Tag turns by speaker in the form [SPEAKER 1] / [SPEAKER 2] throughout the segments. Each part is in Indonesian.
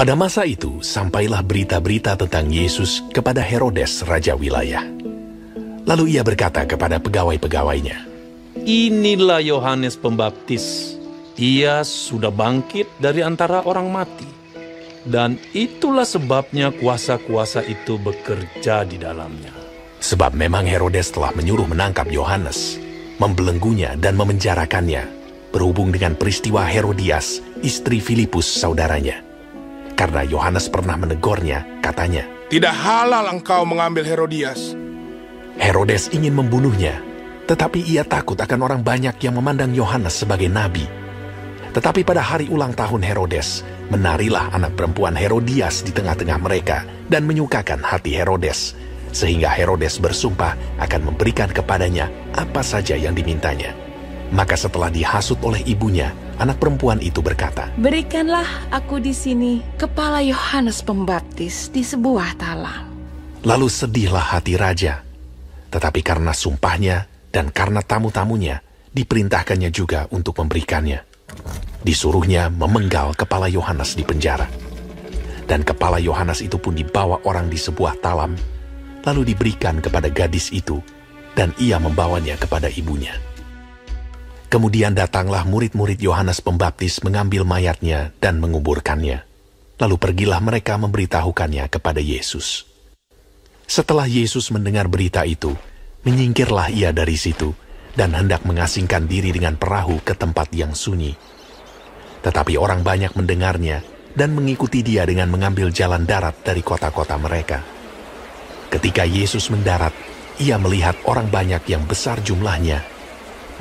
[SPEAKER 1] Pada masa itu, sampailah berita-berita tentang Yesus kepada Herodes, raja wilayah. Lalu ia berkata kepada pegawai-pegawainya,
[SPEAKER 2] "Inilah Yohanes Pembaptis. Ia sudah bangkit dari antara orang mati. Dan itulah sebabnya kuasa-kuasa itu bekerja di dalamnya."
[SPEAKER 1] Sebab memang Herodes telah menyuruh menangkap Yohanes, membelenggunya dan memenjarakannya, berhubung dengan peristiwa Herodias, istri Filipus saudaranya. Karena Yohanes pernah menegurnya, katanya,
[SPEAKER 3] "Tidak halal engkau mengambil Herodias."
[SPEAKER 1] Herodes ingin membunuhnya, tetapi ia takut akan orang banyak yang memandang Yohanes sebagai nabi. Tetapi pada hari ulang tahun Herodes, menarilah anak perempuan Herodias di tengah-tengah mereka dan menyukakan hati Herodes, sehingga Herodes bersumpah akan memberikan kepadanya apa saja yang dimintanya. Maka setelah dihasut oleh ibunya, anak perempuan itu berkata,
[SPEAKER 4] "Berikanlah aku di sini kepala Yohanes Pembaptis di sebuah talam."
[SPEAKER 1] Lalu sedihlah hati raja. Tetapi karena sumpahnya dan karena tamu-tamunya, diperintahkannya juga untuk memberikannya. Disuruhnya memenggal kepala Yohanes di penjara. Dan kepala Yohanes itu pun dibawa orang di sebuah talam, lalu diberikan kepada gadis itu, dan ia membawanya kepada ibunya. Kemudian datanglah murid-murid Yohanes Pembaptis mengambil mayatnya dan menguburkannya. Lalu pergilah mereka memberitahukannya kepada Yesus. Setelah Yesus mendengar berita itu, menyingkirlah ia dari situ dan hendak mengasingkan diri dengan perahu ke tempat yang sunyi. Tetapi orang banyak mendengarnya dan mengikuti dia dengan mengambil jalan darat dari kota-kota mereka. Ketika Yesus mendarat, ia melihat orang banyak yang besar jumlahnya,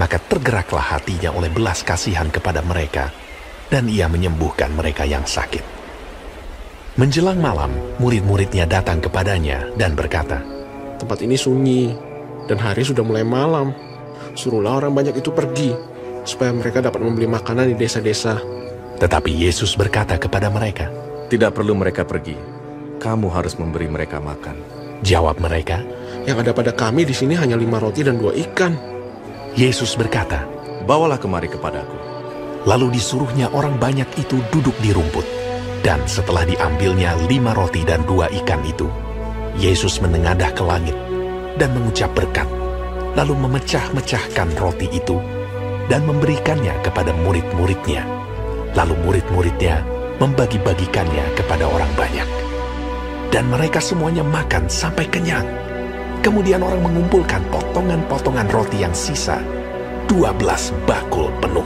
[SPEAKER 1] maka tergeraklah hatinya oleh belas kasihan kepada mereka, dan ia menyembuhkan mereka yang sakit. Menjelang malam, murid-muridnya datang kepadanya dan berkata,
[SPEAKER 5] "Tempat ini sunyi, dan hari sudah mulai malam. Suruhlah orang banyak itu pergi, supaya mereka dapat membeli makanan di desa-desa."
[SPEAKER 1] Tetapi Yesus berkata kepada mereka,
[SPEAKER 6] "Tidak perlu mereka pergi. Kamu harus memberi mereka makan."
[SPEAKER 1] Jawab mereka,
[SPEAKER 5] "Yang ada pada kami di sini hanya 5 roti dan 2 ikan.
[SPEAKER 1] Yesus berkata,
[SPEAKER 6] "Bawalah kemari kepadaku."
[SPEAKER 1] Lalu disuruhnya orang banyak itu duduk di rumput. Dan setelah diambilnya 5 roti dan 2 ikan itu, Yesus menengadah ke langit dan mengucap berkat, lalu memecah-mecahkan roti itu dan memberikannya kepada murid-muridnya. Lalu murid-muridnya membagi-bagikannya kepada orang banyak. Dan mereka semuanya makan sampai kenyang. Kemudian orang mengumpulkan potongan-potongan roti yang sisa, 12 bakul penuh.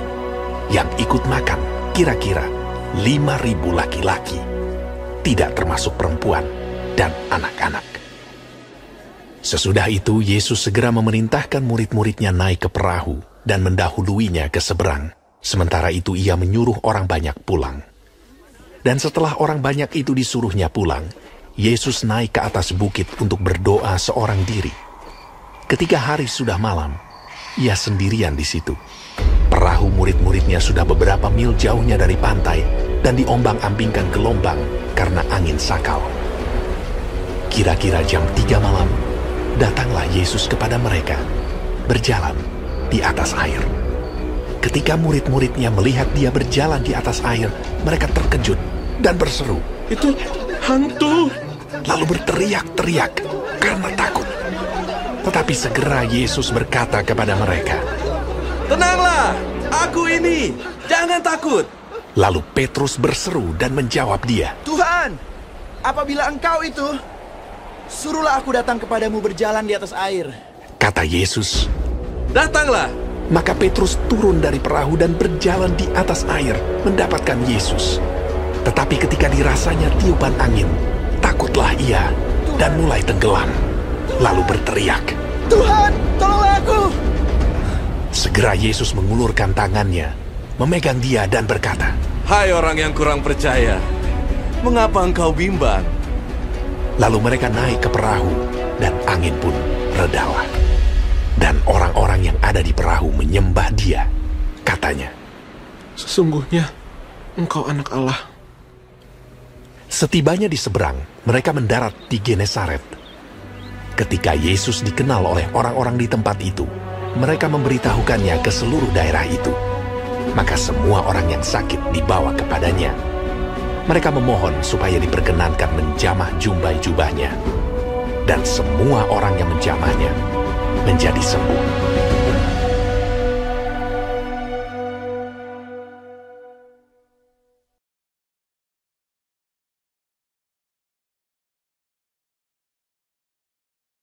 [SPEAKER 1] Yang ikut makan kira-kira 5.000 laki-laki, tidak termasuk perempuan dan anak-anak. Sesudah itu Yesus segera memerintahkan murid-muridnya naik ke perahu dan mendahuluinya ke seberang. Sementara itu ia menyuruh orang banyak pulang. Dan setelah orang banyak itu disuruhnya pulang, Yesus naik ke atas bukit untuk berdoa seorang diri. Ketika hari sudah malam, ia sendirian di situ. Perahu murid-muridnya sudah beberapa mil jauhnya dari pantai dan diombang-ambingkan gelombang karena angin sakal. Kira-kira jam 3 malam, datanglah Yesus kepada mereka, berjalan di atas air. Ketika murid-muridnya melihat dia berjalan di atas air, mereka terkejut dan berseru,
[SPEAKER 5] "Itu hantu!"
[SPEAKER 1] Lalu berteriak-teriak karena takut. Tetapi segera Yesus berkata kepada mereka,
[SPEAKER 6] "Tenanglah, aku ini, jangan takut."
[SPEAKER 1] Lalu Petrus berseru dan menjawab dia,
[SPEAKER 7] "Tuhan, apabila engkau itu, suruhlah aku datang kepadamu berjalan di atas air."
[SPEAKER 1] Kata Yesus,
[SPEAKER 6] "Datanglah."
[SPEAKER 1] maka Petrus turun dari perahu dan berjalan di atas air mendapatkan Yesus. Tetapi ketika dirasanya tiupan angin, takutlah ia dan mulai tenggelam. Lalu berteriak,
[SPEAKER 7] "Tuhan, tolonglah aku!"
[SPEAKER 1] Segera Yesus mengulurkan tangannya, memegang dia dan berkata,
[SPEAKER 6] "Hai orang yang kurang percaya, mengapa engkau bimbang?"
[SPEAKER 1] Lalu mereka naik ke perahu dan angin pun redalah. Dan orang-orang yang ada di perahu menyembah dia. Katanya,
[SPEAKER 5] "Sesungguhnya engkau anak Allah."
[SPEAKER 1] setibanya di seberang, mereka mendarat di Genesaret. Ketika Yesus dikenal oleh orang-orang di tempat itu, mereka memberitahukannya ke seluruh daerah itu. Maka semua orang yang sakit dibawa kepadanya. Mereka memohon supaya diperkenankan menjamah jumbai jubahnya. Dan semua orang yang menjamahnya menjadi sembuh.